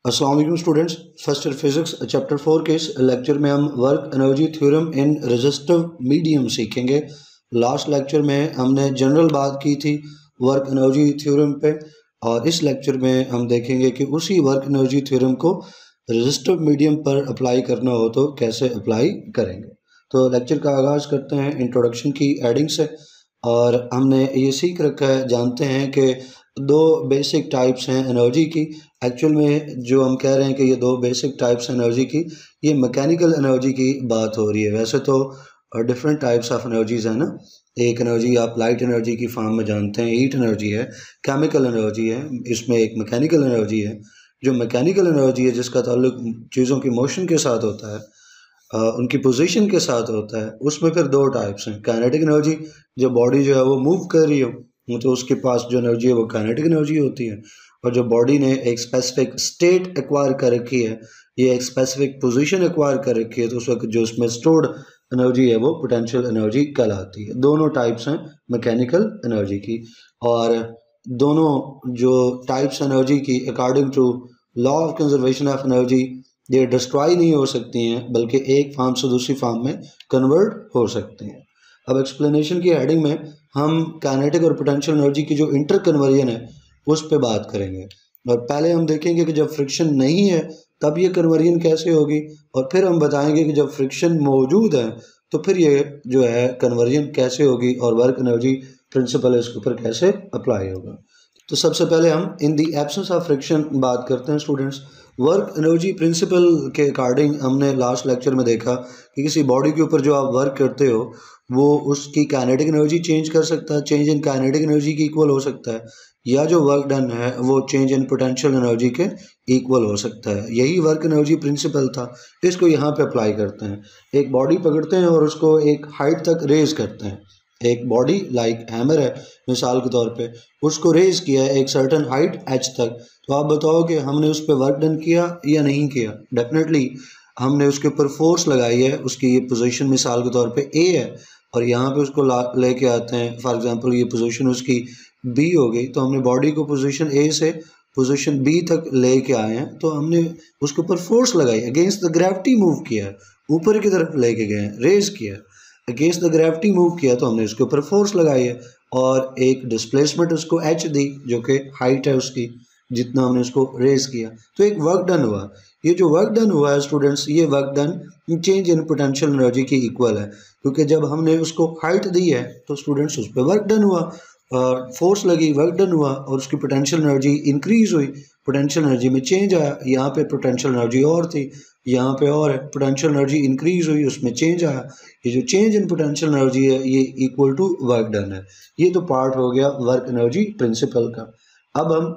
अस्सलाम वालेकुम students. First year physics chapter 4 के इस लेक्चर में हम वर्क एनर्जी थ्योरम इन रेजिस्टिव मीडियम सीखेंगे। लास्ट लेक्चर में हमने जनरल बात की थी वर्क एनर्जी थ्योरम पे, और इस लेक्चर में हम देखेंगे कि उसी वर्क एनर्जी थ्योरम को रेजिस्टिव मीडियम पर अप्लाई करना हो तो कैसे अप्लाई करेंगे। तो लेक्चर का आगाज़ करते हैं इंट्रोडक्शन की एडिंग से। और हमने ये सीख रखा है, जानते हैं कि दो बेसिक टाइप्स हैं एनर्जी की। एक्चुअल में जो हम कह रहे हैं कि ये दो बेसिक टाइप्स एनर्जी की, ये मैकेनिकल एनर्जी की बात हो रही है। वैसे तो डिफरेंट टाइप्स ऑफ एनर्जीज़ हैं ना। एक एनर्जी आप लाइट एनर्जी की फॉर्म में जानते हैं, हीट एनर्जी है, केमिकल एनर्जी है, इसमें एक मैकेनिकल एनर्जी है। जो मैकेनिकल एनर्जी है जिसका ताल्लुक चीज़ों की मोशन के साथ होता है, उनकी पोजीशन के साथ होता है, उसमें फिर दो टाइप्स हैं। काइनेटिक एनर्जी, जो बॉडी जो है वो मूव कर रही हो तो उसके पास जो एनर्जी है वो काइनेटिक एनर्जी होती है। और जो बॉडी ने एक स्पेसिफिक स्टेट एक्वायर कर रखी है, ये एक स्पेसिफिक पोजीशन एक्वायर कर रखी है, तो उस वक्त जो उसमें स्टोर्ड एनर्जी है वो पोटेंशियल एनर्जी कहलाती है। दोनों टाइप्स हैं मैकेनिकल एनर्जी की। और दोनों जो टाइप्स एनर्जी की according to law of conservation of energy, ये डिस्ट्रॉय नहीं हो सकती हैं बल्कि एक फॉर्म से दूसरी फॉर्म में कन्वर्ट हो सकती हैं। अब एक्सप्लेनेशन की हेडिंग में हम काइनेटिक और पोटेंशियल एनर्जी की जो इंटर कन्वर्जन है उस पर बात करेंगे। और पहले हम देखेंगे कि जब फ्रिक्शन नहीं है तब ये कन्वर्जन कैसे होगी, और फिर हम बताएंगे कि जब फ्रिक्शन मौजूद है तो फिर ये जो है कन्वर्जन कैसे होगी और वर्क एनर्जी प्रिंसिपल इसके ऊपर कैसे अप्लाई होगा। तो सबसे पहले हम इन दी एब्सेंस ऑफ फ्रिक्शन बात करते हैं स्टूडेंट्स। वर्क एनर्जी प्रिंसिपल के अकॉर्डिंग हमने लास्ट लेक्चर में देखा कि किसी बॉडी के ऊपर जो आप वर्क करते हो वो उसकी काइनेटिक एनर्जी चेंज कर सकता है, चेंज इन काइनेटिक एनर्जी की इक्वल हो सकता है, या जो वर्क डन है वो चेंज इन पोटेंशियल एनर्जी के इक्वल हो सकता है। यही वर्क एनर्जी प्रिंसिपल था, इसको यहाँ पे अप्लाई करते हैं। एक बॉडी पकड़ते हैं और उसको एक हाइट तक रेज करते हैं। एक बॉडी लाइक हैमर है मिसाल के तौर पे, उसको रेज किया है एक सर्टन हाइट एच तक। तो आप बताओ कि हमने उस पर वर्क डन किया या नहीं किया। डेफिनेटली हमने उसके ऊपर फोर्स लगाई है। उसकी ये पोजीशन मिसाल के तौर पे ए है और यहाँ पे उसको लेके आते हैं, फॉर एग्जांपल ये पोजीशन उसकी बी हो गई, तो हमने बॉडी को पोजीशन ए से पोजीशन बी तक लेके आए हैं, तो हमने उसके ऊपर फोर्स लगाई, अगेंस्ट द ग्रेविटी मूव किया है, ऊपर की तरफ लेके गए हैं, रेज किया है, अगेंस्ट द ग्रेविटी मूव किया, तो हमने उसके ऊपर फोर्स लगाई है और एक डिस्प्लेसमेंट उसको एच दी जो कि हाइट है उसकी, जितना हमने उसको रेज किया, तो एक वर्क डन हुआ। ये जो वर्क डन हुआ है स्टूडेंट्स, ये work done change in potential energy की इक्वल है, क्योंकि जब हमने उसको हाइट दी है तो स्टूडेंट्स उस पर वर्क डन हुआ, और फोर्स लगी, वर्क डन हुआ और उसकी पोटेंशियल एनर्जी इंक्रीज हुई, पोटेंशियल एनर्जी में चेंज आया। यहाँ पे पोटेंशियल एनर्जी और थी, यहाँ पे और है, पोटेंशियल एनर्जी इंक्रीज हुई, उसमें चेंज आया। ये जो चेंज इन पोटेंशियल एनर्जी है ये इक्वल टू वर्क डन है। ये तो पार्ट हो गया वर्क एनर्जी प्रिंसिपल का। अब हम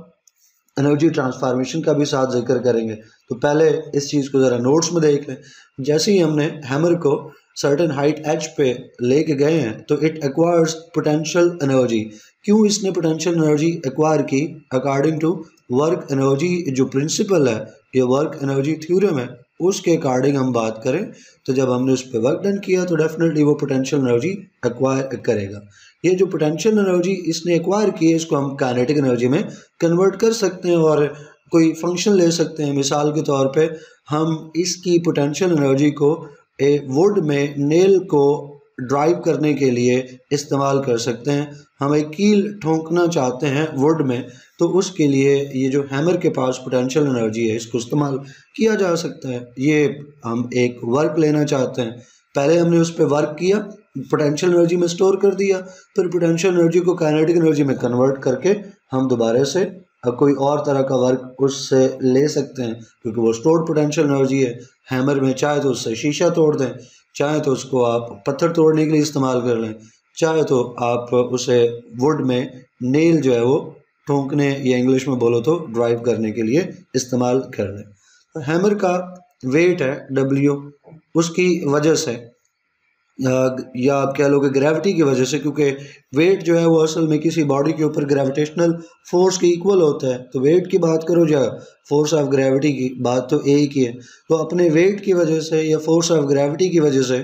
एनर्जी ट्रांसफॉर्मेशन का भी साथ जिक्र करेंगे, तो पहले इस चीज़ को ज़रा नोट्स में देख लें। जैसे ही हमने हैमर को सर्टेन हाइट एच पे लेके गए हैं तो इट एक्वायर्स पोटेंशियल एनर्जी। क्यों इसने पोटेंशियल एनर्जी एक्वायर की? अकॉर्डिंग टू वर्क एनर्जी जो प्रिंसिपल है, ये वर्क एनर्जी थ्योरम है, उसके अकॉर्डिंग हम बात करें तो जब हमने उस पर वर्क डन किया तो डेफिनेटली वो पोटेंशियल एनर्जी एक्वायर करेगा। ये जो पोटेंशियल एनर्जी इसने एक्वायर की है इसको हम काइनेटिक एनर्जी में कन्वर्ट कर सकते हैं और कोई फंक्शन ले सकते हैं। मिसाल के तौर पे हम इसकी पोटेंशियल एनर्जी को वुड में नेल को ड्राइव करने के लिए इस्तेमाल कर सकते हैं। हम एक कील ठोंकना चाहते हैं वुड में, तो उसके लिए ये जो हैमर के पास पोटेंशियल एनर्जी है इसको इस्तेमाल किया जा सकता है। ये हम एक वर्क लेना चाहते हैं, पहले हमने उस पर वर्क किया, पोटेंशियल एनर्जी में स्टोर कर दिया, फिर पोटेंशियल एनर्जी को काइनेटिक एनर्जी में कन्वर्ट करके हम दोबारा से कोई और तरह का वर्क उससे ले सकते हैं, क्योंकि वो स्टोर्ड पोटेंशियल एनर्जी है। हैमर में चाहे तो उससे शीशा तोड़ दें, चाहे तो उसको आप पत्थर तोड़ने के लिए इस्तेमाल कर लें, चाहे तो आप उसे वुड में नेल जो है वो ठोंकने या इंग्लिश में बोलो तो ड्राइव करने के लिए इस्तेमाल कर लें। तो हैमर का वेट है डब्ल्यू, उसकी वजह से या आप कह लो कि ग्रेविटी की वजह से, क्योंकि वेट जो है वो असल में किसी बॉडी के ऊपर ग्रेविटेशनल फोर्स के इक्वल होता है। तो वेट की बात करो या फोर्स ऑफ ग्रेविटी की, बात तो एक ही है। तो अपने वेट की वजह से या फोर्स ऑफ ग्रेविटी की वजह से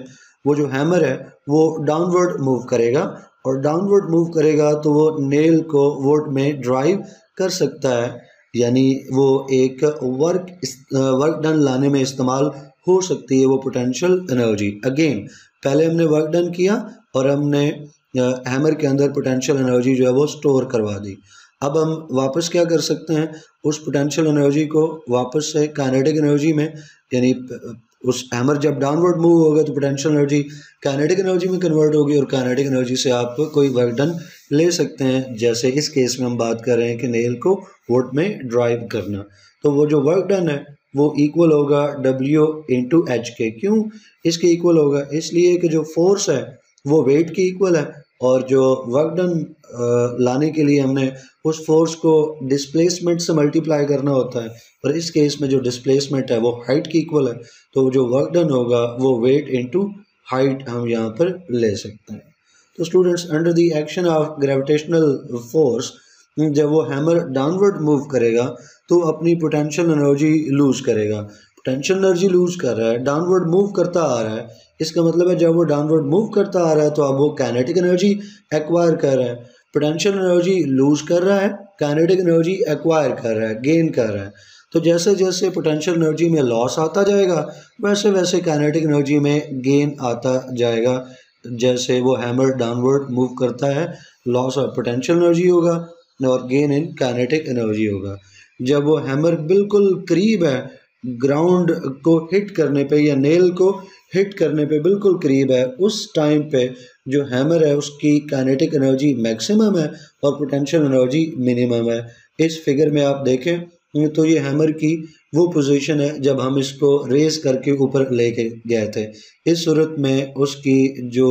वो जो हैमर है वो डाउनवर्ड मूव करेगा, और डाउनवर्ड मूव करेगा तो वो नेल को वुड में ड्राइव कर सकता है। यानी वो एक वर्क डन लाने में इस्तेमाल हो सकती है वो पोटेंशियल एनर्जी। अगेन पहले हमने वर्क डन किया और हमने हैमर के अंदर पोटेंशियल एनर्जी जो है वो स्टोर करवा दी। अब हम वापस क्या कर सकते हैं, उस पोटेंशियल एनर्जी को वापस से काइनेटिक एनर्जी में, यानी उस हैमर जब डाउनवर्ड मूव होगा तो पोटेंशियल एनर्जी काइनेटिक एनर्जी में कन्वर्ट होगी और काइनेटिक एनर्जी से आप कोई वर्क डन ले सकते हैं। जैसे इस केस में हम बात कर रहे हैं कि नेल को वुड में ड्राइव करना, तो वो जो वर्क डन है वो इक्वल होगा W इंटू एच के। क्यों इसके इक्वल होगा? इसलिए कि जो फोर्स है वो वेट की इक्वल है और जो वर्क डन लाने के लिए हमने उस फोर्स को डिस्प्लेसमेंट से मल्टीप्लाई करना होता है, और इस केस में जो डिस्प्लेसमेंट है वो हाइट की इक्वल है, तो जो वर्क डन होगा वो वेट इनटू हाइट हम यहाँ पर ले सकते हैं। तो students, under the action of gravitational force, जब वो हैमर डाउनवर्ड मूव करेगा तो अपनी पोटेंशियल एनर्जी लूज करेगा। पोटेंशियल एनर्जी लूज कर रहा है, डाउनवर्ड मूव करता आ रहा है, इसका मतलब है जब वो डाउनवर्ड मूव करता आ रहा है तो अब वो काइनेटिक एनर्जी एक्वायर कर रहा है। पोटेंशियल एनर्जी लूज कर रहा है, काइनेटिक एनर्जी एक्वायर कर रहा है, गेन कर रहा है। तो जैसे जैसे पोटेंशियल एनर्जी में लॉस आता जाएगा वैसे वैसे काइनेटिक एनर्जी में गेन आता जाएगा। जैसे वो हैमर डाउनवर्ड मूव करता है, लॉस ऑफ पोटेंशियल एनर्जी होगा और गेन इन काइनेटिक एनर्जी होगा। जब वो हैमर बिल्कुल करीब है ग्राउंड को हिट करने पे या नेल को हिट करने पे बिल्कुल करीब है, उस टाइम पे जो हैमर है उसकी काइनेटिक एनर्जी मैक्सिमम है और पोटेंशियल एनर्जी मिनिमम है। इस फिगर में आप देखें तो ये हैमर की वो पोजीशन है जब हम इसको रेस करके ऊपर लेके गए थे। इस सूरत में उसकी जो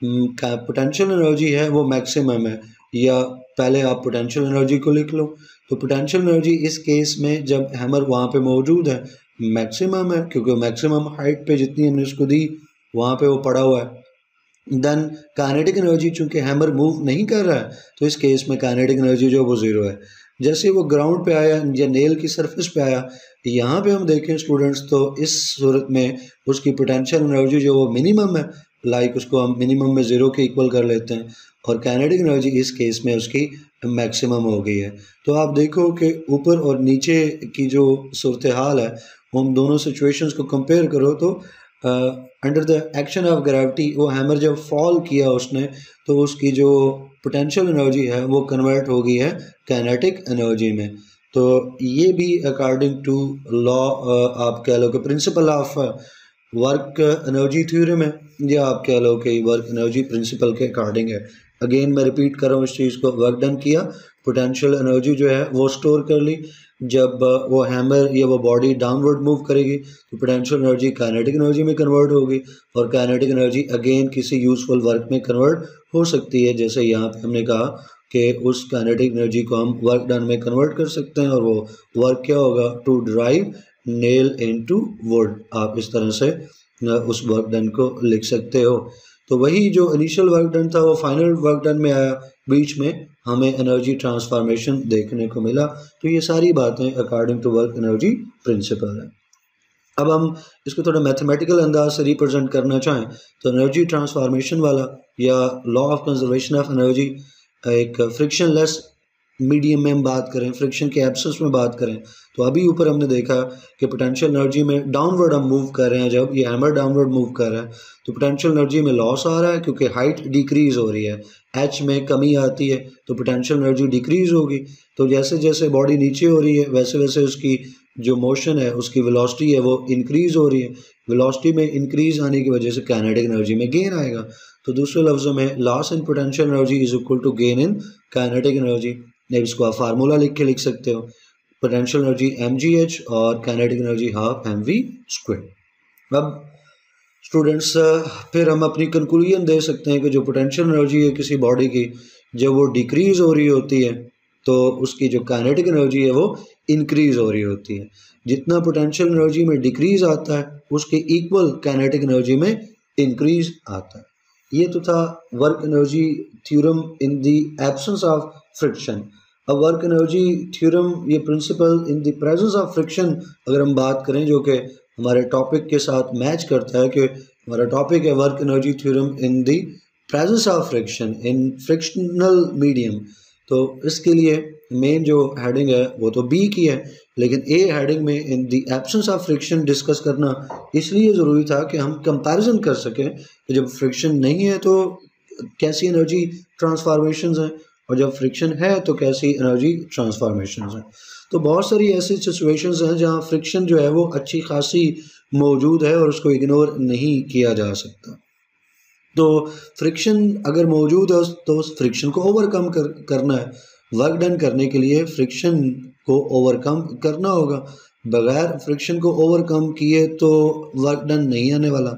पोटेंशियल एनर्जी है वो मैक्सिमम है, या पहले आप पोटेंशियल एनर्जी को लिख लो। तो पोटेंशियल एनर्जी इस केस में जब हैमर वहाँ पे मौजूद है मैक्सिमम है, क्योंकि मैक्सिमम हाइट पे जितनी हमने उसको दी वहाँ पे वो पड़ा हुआ है। देन काइनेटिक एनर्जी, चूंकि हैमर मूव नहीं कर रहा है तो इस केस में काइनेटिक एनर्जी जो वो ज़ीरो है। जैसे वो ग्राउंड पे आया या नेल की सरफेस पे आया, यहाँ पे हम देखें स्टूडेंट्स तो इस सूरत में उसकी पोटेंशियल एनर्जी जो वो मिनिमम है, लाइक उसको हम मिनिमम में ज़ीरो के इक्वल कर लेते हैं, और काइनेटिक एनर्जी इस केस में उसकी मैक्सिमम हो गई है। तो आप देखो कि ऊपर और नीचे की जो सूरत हाल है हम दोनों सिचुएशंस को कंपेयर करो तो under the action of gravity वो हैमर जब फॉल किया उसने तो उसकी जो पोटेंशियल एनर्जी है वो कन्वर्ट हो गई है काइनेटिक एनर्जी में। तो ये भी अकॉर्डिंग टू लॉ आप कह लो कि principle of work energy theorem है, या आप कह लो कि वर्क एनर्जी प्रिंसिपल के अकॉर्डिंग है। अगेन मैं रिपीट कर रहा हूँ इस चीज़ को, वर्क डन किया, पोटेंशियल एनर्जी जो है वो स्टोर कर ली, जब वो हैमर या वो बॉडी डाउनवर्ड मूव करेगी तो पोटेंशियल एनर्जी काइनेटिक एनर्जी में कन्वर्ट होगी और काइनेटिक एनर्जी अगेन किसी यूजफुल वर्क में कन्वर्ट हो सकती है। जैसे यहाँ पे हमने कहा कि उस काइनेटिक एनर्जी को हम वर्क डन में कन्वर्ट कर सकते हैं और वो वर्क क्या होगा, to drive nail into wood. आप इस तरह से उस वर्क डन को लिख सकते हो। तो वही जो इनिशियल वर्क डन था वो फाइनल वर्क डन में आया, बीच में हमें एनर्जी ट्रांसफॉर्मेशन देखने को मिला। तो ये सारी बातें according to work energy principle है। अब हम इसको थोड़ा मैथमेटिकल अंदाज से रिप्रेजेंट करना चाहें तो एनर्जी ट्रांसफॉर्मेशन वाला या law of conservation of energy, एक फ्रिक्शनलेस मीडियम में हम बात करें, फ्रिक्शन के एब्सेंस में बात करें, तो अभी ऊपर हमने देखा कि पोटेंशियल एनर्जी में डाउनवर्ड हम मूव कर रहे हैं, जब ये हैमर डाउनवर्ड मूव कर रहा है तो पोटेंशियल एनर्जी में लॉस आ रहा है क्योंकि हाइट डिक्रीज़ हो रही है, एच में कमी आती है तो पोटेंशियल एनर्जी डिक्रीज़ होगी। तो जैसे जैसे बॉडी नीचे हो रही है वैसे वैसे उसकी जो मोशन है उसकी वेलोसिटी है वो इंक्रीज़ हो रही है। वेलोसिटी में इंक्रीज़ आने की वजह से काइनेटिक एनर्जी में गेन आएगा। तो दूसरे लफ्ज़ों में loss in potential energy is equal to gain in kinetic energy. इसको आप फार्मूला लिख के लिख सकते हो, पोटेंशियल एनर्जी mgh और काइनेटिक एनर्जी हाफ mv²। अब स्टूडेंट्स फिर हम अपनी कंक्लूजन दे सकते हैं कि जो पोटेंशियल एनर्जी है किसी बॉडी की, जब वो डिक्रीज़ हो रही होती है तो उसकी जो काइनेटिक एनर्जी है वो इंक्रीज़ हो रही होती है। जितना पोटेंशियल एनर्जी में डिक्रीज़ आता है उसके इक्वल काइनेटिक एनर्जी में इंक्रीज़ आता है। ये तो था work energy theorem in the absence of friction. अब वर्क एनर्जी थ्योरम ये principle in the presence of friction अगर हम बात करें, जो कि हमारे टॉपिक के साथ मैच करता है कि हमारा टॉपिक है work energy theorem in the presence of friction in frictional medium, तो इसके लिए मेन जो हेडिंग है वो तो बी की है, लेकिन ए हेडिंग में इन the absence of friction discuss करना इसलिए ज़रूरी था कि हम कंपैरिजन कर सकें कि जब फ्रिक्शन नहीं है तो कैसी एनर्जी ट्रांसफॉर्मेशंस हैं और जब फ्रिक्शन है तो कैसी एनर्जी ट्रांसफॉर्मेशंस हैं। तो बहुत सारी ऐसी सिचुएशंस हैं जहाँ फ्रिक्शन जो है वो अच्छी खासी मौजूद है और उसको इग्नोर नहीं किया जा सकता। तो फ्रिक्शन अगर मौजूद है तो उस फ्रिक्शन को ओवरकम करना है। वर्क डन करने के लिए फ्रिक्शन को ओवरकम करना होगा। बगैर फ्रिक्शन को ओवरकम किए तो वर्क डन नहीं आने वाला।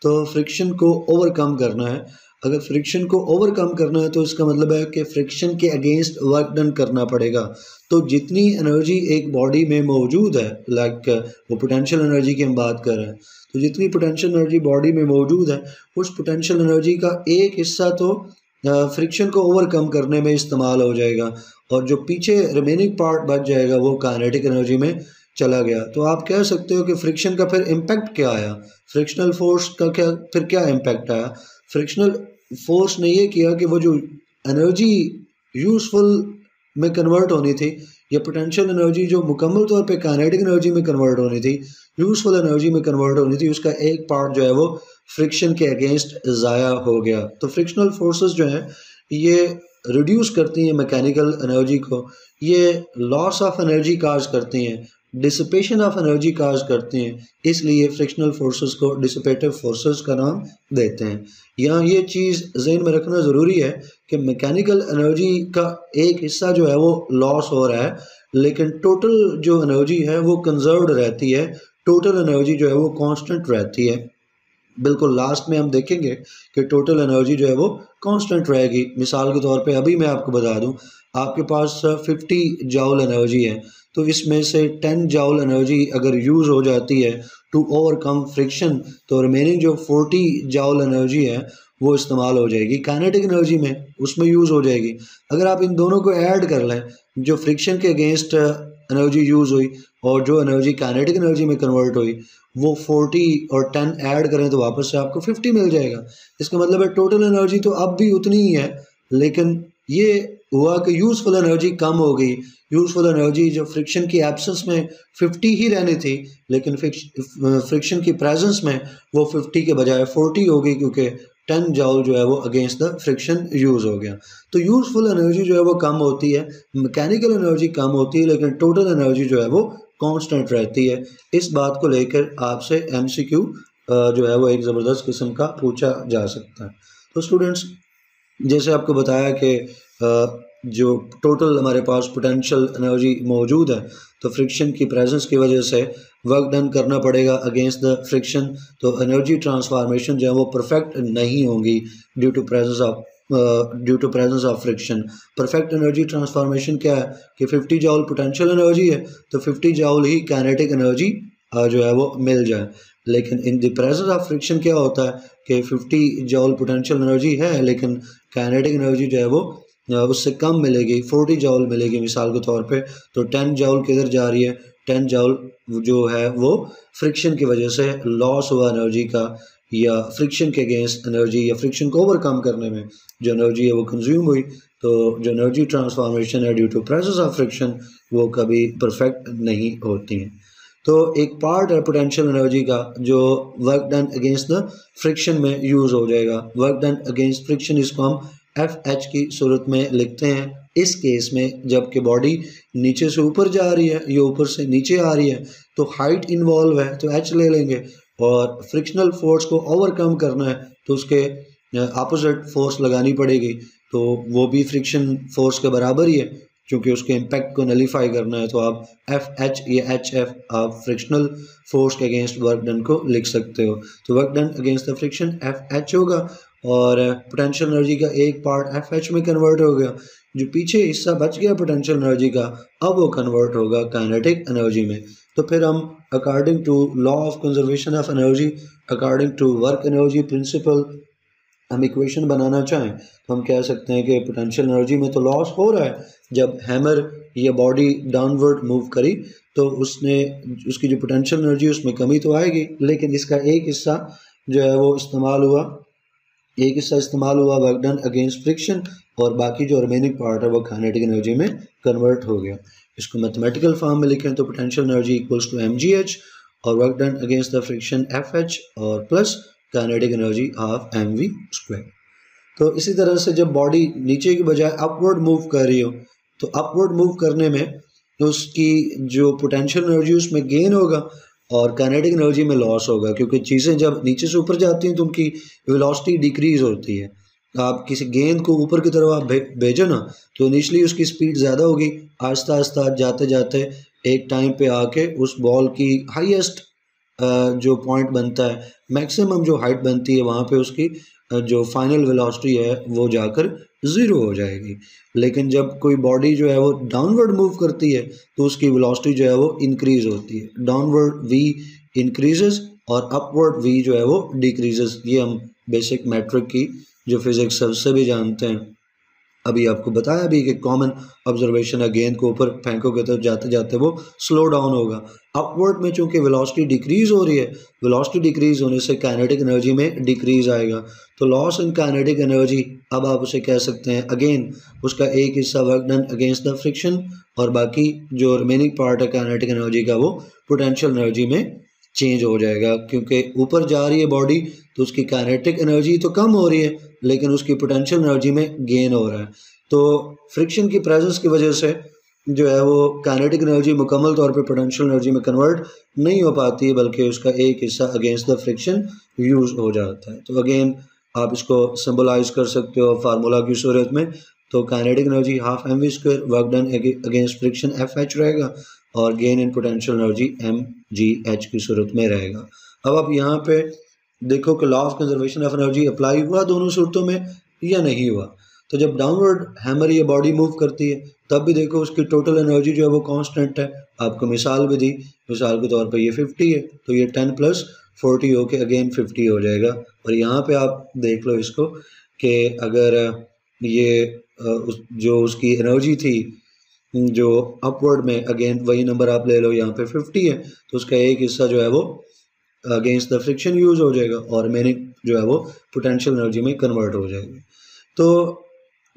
तो फ्रिक्शन को ओवरकम करना है। अगर फ्रिक्शन को ओवरकम करना है तो इसका मतलब है कि फ्रिक्शन के अगेंस्ट वर्क डन करना पड़ेगा। तो जितनी एनर्जी एक बॉडी में मौजूद है, लाइक वो पोटेंशियल एनर्जी की हम बात कर रहे हैं, तो जितनी पोटेंशियल एनर्जी बॉडी में मौजूद है उस पोटेंशियल एनर्जी का एक हिस्सा तो फ्रिक्शन को ओवरकम करने में इस्तेमाल हो जाएगा और जो पीछे रिमेनिंग पार्ट बच जाएगा वो काइनेटिक एनर्जी में चला गया। तो आप कह सकते हो कि फ्रिक्शन का फिर इम्पैक्ट क्या आया, फ्रिक्शनल फोर्स का क्या इम्पैक्ट आया। फ्रिक्शनल फोर्स ने ये किया कि वो जो एनर्जी यूज़फुल में कन्वर्ट होनी थी या पोटेंशियल एनर्जी जो मुकम्मल तौर पे काइनेटिक एनर्जी में कन्वर्ट होनी थी, यूज़फुल एनर्जी में कन्वर्ट होनी थी, उसका एक पार्ट जो है वो फ्रिक्शन के अगेंस्ट ज़ाया हो गया। तो फ्रिक्शनल फोर्सेस जो हैं ये रिड्यूस करती हैं मैकेनिकल एनर्जी को, ये लॉस ऑफ एनर्जी काज करती हैं, डिसिपेशन ऑफ एनर्जी काज करती हैं, इसलिए फ्रिक्शनल फोर्सेस को डिसिपेटिव फोर्सेस का नाम देते हैं। यहाँ ये चीज़ जहन में रखना ज़रूरी है कि मैकेनिकल एनर्जी का एक हिस्सा जो है वो लॉस हो रहा है, लेकिन टोटल जो एनर्जी है वो कंजर्व्ड रहती है, टोटल एनर्जी जो है वो कांस्टेंट रहती है। बिल्कुल लास्ट में हम देखेंगे कि टोटल एनर्जी जो है वो कांस्टेंट रहेगी। मिसाल के तौर पे अभी मैं आपको बता दूं, आपके पास 50 जाउल एनर्जी है, तो इसमें से 10 जाउल एनर्जी अगर यूज़ हो जाती है टू ओवरकम फ्रिक्शन, तो रिमेनिंग जो 40 जाउल एनर्जी है वो इस्तेमाल हो जाएगी काइनेटिक एनर्जी में, उसमें यूज़ हो जाएगी। अगर आप इन दोनों को ऐड कर लें, जो फ्रिक्शन के अगेंस्ट एनर्जी यूज़ हुई और जो एनर्जी काइनेटिक एनर्जी में कन्वर्ट हुई, वो 40 और 10 ऐड करें तो वापस से आपको 50 मिल जाएगा। इसका मतलब है टोटल एनर्जी तो अब भी उतनी ही है, लेकिन ये हुआ कि यूज़फुल एनर्जी कम हो गई। यूज़फुल एनर्जी जो फ्रिक्शन की एब्सेंस में 50 ही रहनी थी, लेकिन फ्रिक्शन की प्रेजेंस में वो 50 के बजाय 40 हो गई, क्योंकि 10 जाउल जो है वो अगेंस्ट द फ्रिक्शन यूज़ हो गया। तो यूज़फुल एनर्जी जो है वो कम होती है, मैकेनिकल एनर्जी कम होती है, लेकिन टोटल एनर्जी जो है वो कांस्टेंट रहती है। इस बात को लेकर आपसे एमसीक्यू जो है वो एक ज़बरदस्त किस्म का पूछा जा सकता है। तो स्टूडेंट्स, जैसे आपको बताया कि जो टोटल हमारे पास पोटेंशियल एनर्जी मौजूद है, तो फ्रिक्शन की प्रेजेंस की वजह से वर्क डन करना पड़ेगा अगेंस्ट द फ्रिक्शन। तो एनर्जी ट्रांसफॉर्मेशन जो है वो परफेक्ट नहीं होंगी due to presence of friction. Perfect energy transformation क्या है कि 50 जाउल पोटेंशियल एनर्जी है तो 50 जाउल ही काइनेटिक एनर्जी जो है वो मिल जाए। लेकिन इन द प्रेजेंस ऑफ फ्रिक्शन क्या होता है कि 50 जाउल पोटेंशियल एनर्जी है, लेकिन काइनेटिक एनर्जी जो है वो उससे कम मिलेगी, 40 जाउल मिलेगी मिसाल के तौर पे। तो 10 जाउल किधर जा रही है, 10 जाउल जो है वो फ्रिक्शन की वजह से लॉस हुआ एनर्जी का, या फ्रिक्शन के अगेंस्ट एनर्जी या फ्रिक्शन को ओवरकम करने में जो एनर्जी है वो कंज्यूम हुई। तो जो एनर्जी ट्रांसफॉर्मेशन है due to presence of friction वो कभी परफेक्ट नहीं होती हैं। तो एक पार्ट है पोटेंशियल एनर्जी का जो work done against the friction में यूज़ हो जाएगा। वर्क डन अगेंस्ट फ्रिक्शन इसको हम FH की सूरत में लिखते हैं। इस केस में जबकि बॉडी नीचे से ऊपर जा रही है या ऊपर से नीचे आ रही है तो हाइट इन्वॉल्व है तो H ले लेंगे, और फ्रिक्शनल फोर्स को ओवरकम करना है तो उसके अपोजिट फोर्स लगानी पड़ेगी, तो वो भी फ्रिक्शन फोर्स के बराबर ही है। क्योंकि उसके इम्पैक्ट को नलीफाई करना है तो आप FH या HF आप फ्रिक्शनल फोर्स के अगेंस्ट वर्क डन को लिख सकते हो। तो work done against the friction FH होगा, और पोटेंशियल एनर्जी का एक पार्ट FH में कन्वर्ट हो गया। जो पीछे हिस्सा बच गया पोटेंशियल एनर्जी का, अब वो कन्वर्ट होगा काइनेटिक एनर्जी में। तो फिर हम according to law of conservation of energy, according to work energy principle, हम इक्वेशन बनाना चाहें तो हम कह सकते हैं कि पोटेंशियल एनर्जी में तो लॉस हो रहा है। जब हैमर या बॉडी डाउनवर्ड मूव करी तो उसकी जो पोटेंशियल एनर्जी उसमें कमी तो आएगी, लेकिन इसका एक हिस्सा जो है वो इस्तेमाल हुआ वर्क डन अगेंस्ट फ्रिक्शन, और बाकी जो रिमेनिंग पार्ट है वो काइनेटिक एनर्जी में कन्वर्ट हो गया। इसको मैथमेटिकल फॉर्म में लिखें तो potential energy equals to mgh और work done against the friction fh और plus kinetic energy half mv square. तो इसी तरह से जब बॉडी नीचे की बजाय अपवर्ड मूव कर रही हो तो अपवर्ड मूव करने में उसकी जो पोटेंशियल एनर्जी उसमें गेन होगा और काइनेटिक एनर्जी में लॉस होगा, क्योंकि चीज़ें जब नीचे से ऊपर जाती हैं तो उनकी वेलोसिटी डिक्रीज होती है। आप किसी गेंद को ऊपर की तरफ आप भेजो ना तो इनिशियली उसकी स्पीड ज़्यादा होगी, आहिस्ता आहिस्ता जाते जाते एक टाइम पे आके उस बॉल की हाईएस्ट जो पॉइंट बनता है, मैक्सिमम जो हाइट बनती है, वहाँ पे उसकी जो फाइनल वेलोसिटी है वो जाकर ज़ीरो हो जाएगी। लेकिन जब कोई बॉडी जो है वो डाउनवर्ड मूव करती है तो उसकी वेलोसिटी जो है वो इंक्रीज़ होती है। डाउनवर्ड v इंक्रीजेस और अपवर्ड v जो है वो डिक्रीजेस। ये हम बेसिक मैट्रिक की जो फिज़िक्स सबसे भी जानते हैं। अभी आपको बताया भी कि कॉमन ऑब्जर्वेशन है, गेंद को ऊपर फेंकोगे तो जाते जाते वो स्लो डाउन होगा। अपवर्ड में चूंकि वेलोसिटी डिक्रीज हो रही है, वेलोसिटी डिक्रीज होने से काइनेटिक एनर्जी में डिक्रीज आएगा। तो लॉस इन काइनेटिक एनर्जी, अब आप उसे कह सकते हैं अगेन उसका एक हिस्सा work done against the friction और बाकी जो रिमेनिंग पार्ट है काइनेटिक एनर्जी का वो पोटेंशियल एनर्जी में चेंज हो जाएगा। क्योंकि ऊपर जा रही है बॉडी तो उसकी काइनेटिक एनर्जी तो कम हो रही है लेकिन उसकी पोटेंशियल एनर्जी में गेन हो रहा है। तो फ्रिक्शन की प्रेजेंस की वजह से जो है वो काइनेटिक एनर्जी मुकम्मल तौर पे पोटेंशियल एनर्जी में कन्वर्ट नहीं हो पाती है, बल्कि उसका एक हिस्सा अगेंस्ट द फ्रिक्शन यूज हो जाता है। तो अगेन आप इसको सिंबलाइज कर सकते हो फार्मूला की सूरत में। तो kinetic energy half mv square work done against friction fh रहेगा और gain in potential energy mgh की सूरत में रहेगा। अब आप यहाँ पे देखो कि law of conservation of energy apply हुआ दोनों सूरतों में या नहीं हुआ। तो जब डाउनवर्ड हैमर ये बॉडी मूव करती है तब भी देखो उसकी टोटल एनर्जी जो है वो कांस्टेंट है। आपको मिसाल भी दी, मिसाल के तौर पे ये 50 है तो ये 10 प्लस 40 होके अगेन 50 हो जाएगा। और यहाँ पे आप देख लो इसको कि अगर ये जो उसकी एनर्जी थी जो अपवर्ड में, अगेन वही नंबर आप ले लो, यहाँ पे 50 है तो उसका एक हिस्सा जो है वो अगेंस्ट द फ्रिक्शन यूज हो जाएगा और रिमेनिंग जो है वो पोटेंशियल एनर्जी में कन्वर्ट हो जाएगी। तो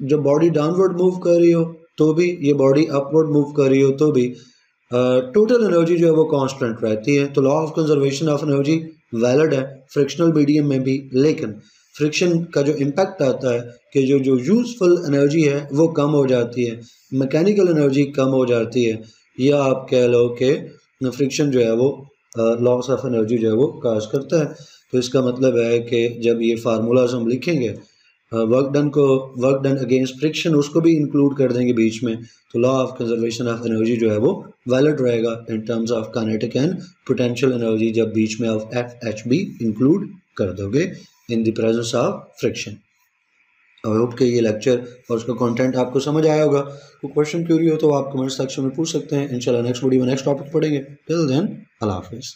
जब बॉडी डाउनवर्ड मूव कर रही हो तो भी, ये बॉडी अपवर्ड मूव कर रही हो तो भी टोटल एनर्जी जो है वो कांस्टेंट रहती है। तो law of conservation of energy valid है फ्रिक्शनल मीडियम में भी, लेकिन फ्रिक्शन का जो इम्पैक्ट आता है कि जो यूजफुल एनर्जी है वो कम हो जाती है, मैकेनिकल एनर्जी कम हो जाती है, या आप कह लो कि फ्रिक्शन जो है वो लॉस ऑफ एनर्जी जो है वो काज करता है। तो इसका मतलब है कि जब ये फार्मूलाज हम लिखेंगे वर्क डन अगेंस्ट फ्रिक्शन उसको भी इंक्लूड कर देंगे बीच में, तो law of conservation of energy जो है वो वैलिड रहेगा in terms of kinetic and potential energy जब बीच में आप FH भी इंक्लूड कर दोगे इन the presence of friction. I hope कि ये लेक्चर और उसका कंटेंट आपको समझ आया होगा। कोई क्वेश्चन क्यूरी हो तो आप कमेंट सेक्शन में पूछ सकते हैं। इंशाल्लाह नेक्स्ट वीडियो में नेक्स्ट टॉपिक पढ़ेंगे। टिल देन अल्लाह हाफिज़।